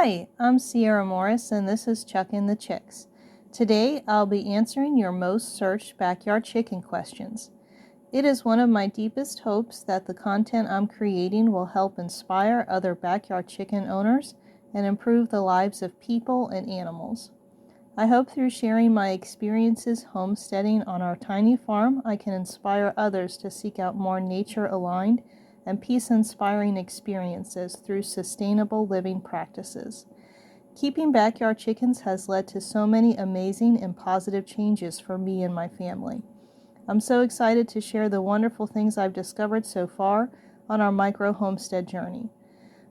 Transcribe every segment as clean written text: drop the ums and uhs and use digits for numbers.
Hi, I'm Sierra Morris and this is Chuckin' the Chicks. Today I'll be answering your most searched backyard chicken questions. It is one of my deepest hopes that the content I'm creating will help inspire other backyard chicken owners and improve the lives of people and animals. I hope through sharing my experiences homesteading on our tiny farm, I can inspire others to seek out more nature-aligned and peace-inspiring experiences through sustainable living practices. Keeping backyard chickens has led to so many amazing and positive changes for me and my family. I'm so excited to share the wonderful things I've discovered so far on our micro homestead journey.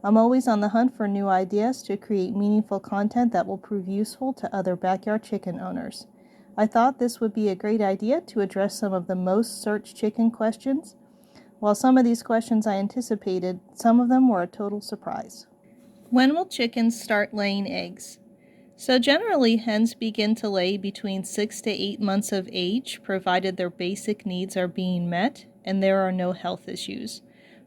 I'm always on the hunt for new ideas to create meaningful content that will prove useful to other backyard chicken owners. I thought this would be a great idea to address some of the most searched chicken questions. While some of these questions I anticipated, some of them were a total surprise. When will chickens start laying eggs? So generally, hens begin to lay between 6 to 8 months of age, provided their basic needs are being met and there are no health issues.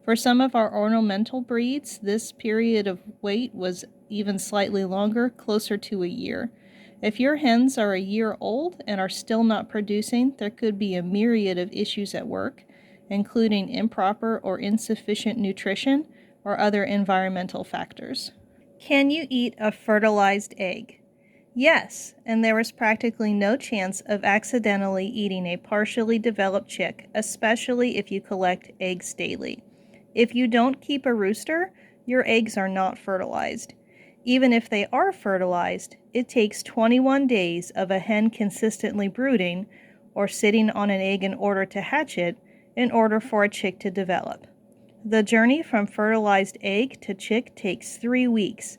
For some of our ornamental breeds, this period of wait was even slightly longer, closer to a year. If your hens are a year old and are still not producing, there could be a myriad of issues at work, including improper or insufficient nutrition or other environmental factors. Can you eat a fertilized egg? Yes, and there is practically no chance of accidentally eating a partially developed chick, especially if you collect eggs daily. If you don't keep a rooster, your eggs are not fertilized. Even if they are fertilized, it takes 21 days of a hen consistently brooding or sitting on an egg in order to hatch it in order for a chick to develop. The journey from fertilized egg to chick takes 3 weeks.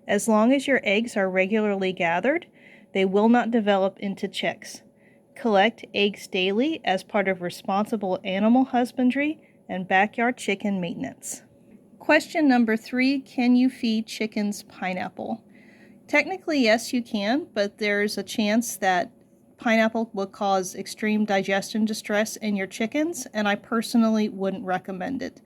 As long as your eggs are regularly gathered, they will not develop into chicks. Collect eggs daily as part of responsible animal husbandry and backyard chicken maintenance. Question number 3, can you feed chickens pineapple? Technically, yes, you can, but there's a chance that pineapple will cause extreme digestion distress in your chickens, and I personally wouldn't recommend it.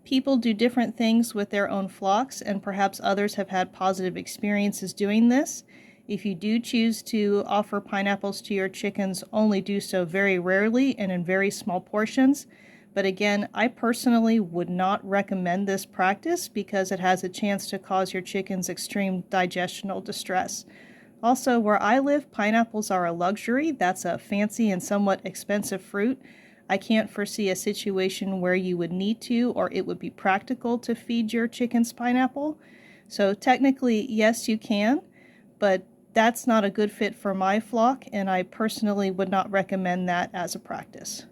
People do different things with their own flocks, and perhaps others have had positive experiences doing this. If you do choose to offer pineapples to your chickens, only do so very rarely and in very small portions. But again, I personally would not recommend this practice because it has a chance to cause your chickens extreme digestional distress. Also, where I live, pineapples are a luxury. That's a fancy and somewhat expensive fruit. I can't foresee a situation where you would need to or it would be practical to feed your chickens pineapple. So technically, yes, you can, but that's not a good fit for my flock, and I personally would not recommend that as a practice.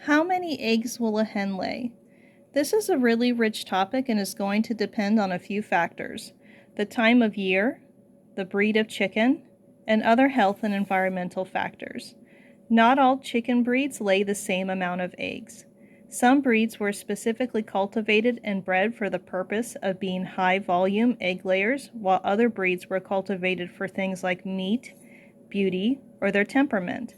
How many eggs will a hen lay? This is a really rich topic and is going to depend on a few factors: the time of year, the breed of chicken, and other health and environmental factors. Not all chicken breeds lay the same amount of eggs. Some breeds were specifically cultivated and bred for the purpose of being high-volume egg layers, while other breeds were cultivated for things like meat, beauty, or their temperament.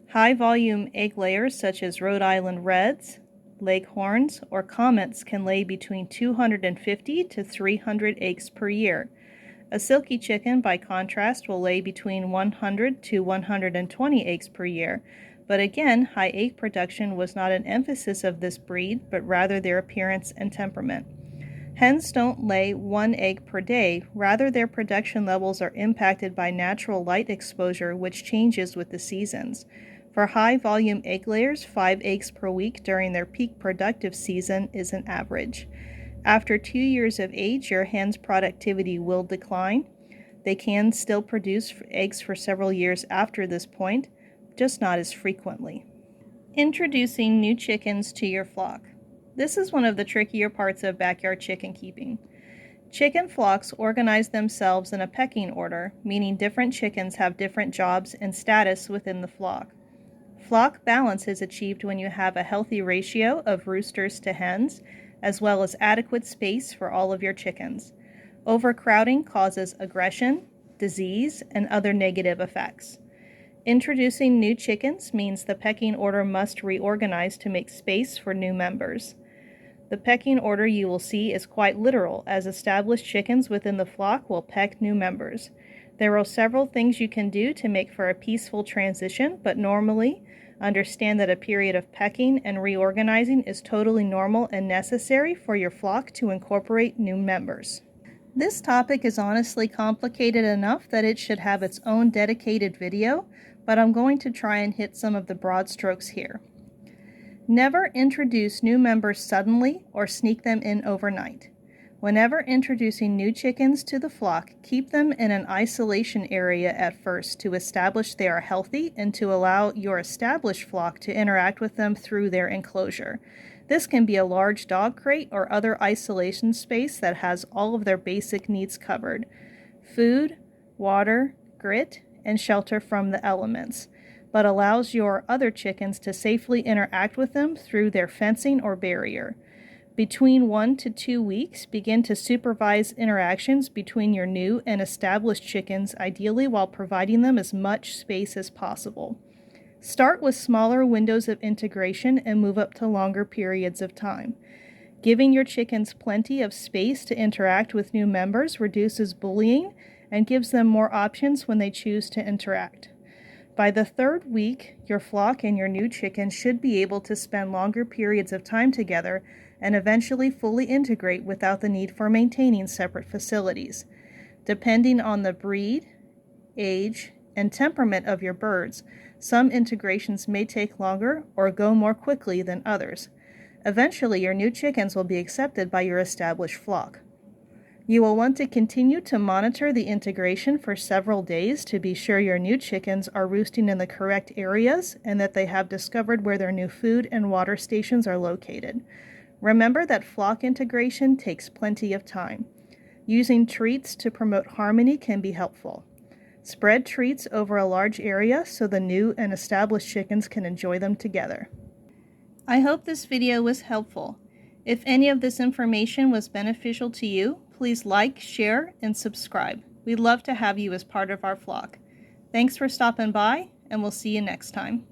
High-volume egg layers such as Rhode Island Reds, Leghorns, or Comets can lay between 250 to 300 eggs per year. A silky chicken, by contrast, will lay between 100 to 120 eggs per year. But again, high egg production was not an emphasis of this breed, but rather their appearance and temperament. Hens don't lay 1 egg per day, rather their production levels are impacted by natural light exposure, which changes with the seasons. For high-volume egg layers, 5 eggs per week during their peak productive season is an average. After 2 years of age, your hen's productivity will decline. They can still produce eggs for several years after this point, just not as frequently. Introducing new chickens to your flock. This is one of the trickier parts of backyard chicken keeping. Chicken flocks organize themselves in a pecking order, meaning different chickens have different jobs and status within the flock. Flock balance is achieved when you have a healthy ratio of roosters to hens, as well as adequate space for all of your chickens. Overcrowding causes aggression, disease, and other negative effects. Introducing new chickens means the pecking order must reorganize to make space for new members. The pecking order you will see is quite literal, as established chickens within the flock will peck new members. There are several things you can do to make for a peaceful transition, but normally, understand that a period of pecking and reorganizing is totally normal and necessary for your flock to incorporate new members. This topic is honestly complicated enough that it should have its own dedicated video, but I'm going to try and hit some of the broad strokes here. Never introduce new members suddenly or sneak them in overnight. Whenever introducing new chickens to the flock, keep them in an isolation area at first to establish they are healthy and to allow your established flock to interact with them through their enclosure. This can be a large dog crate or other isolation space that has all of their basic needs covered: food, water, grit, and shelter from the elements, but allows your other chickens to safely interact with them through their fencing or barrier. Between 1 to 2 weeks, begin to supervise interactions between your new and established chickens, ideally while providing them as much space as possible. Start with smaller windows of integration and move up to longer periods of time. Giving your chickens plenty of space to interact with new members reduces bullying and gives them more options when they choose to interact. By the 3rd week, your flock and your new chickens should be able to spend longer periods of time together and eventually fully integrate without the need for maintaining separate facilities. Depending on the breed, age, and temperament of your birds, some integrations may take longer or go more quickly than others. Eventually, your new chickens will be accepted by your established flock. You will want to continue to monitor the integration for several days to be sure your new chickens are roosting in the correct areas and that they have discovered where their new food and water stations are located. Remember that flock integration takes plenty of time. Using treats to promote harmony can be helpful. Spread treats over a large area so the new and established chickens can enjoy them together. I hope this video was helpful. If any of this information was beneficial to you, please like, share, and subscribe. We'd love to have you as part of our flock. Thanks for stopping by, and we'll see you next time.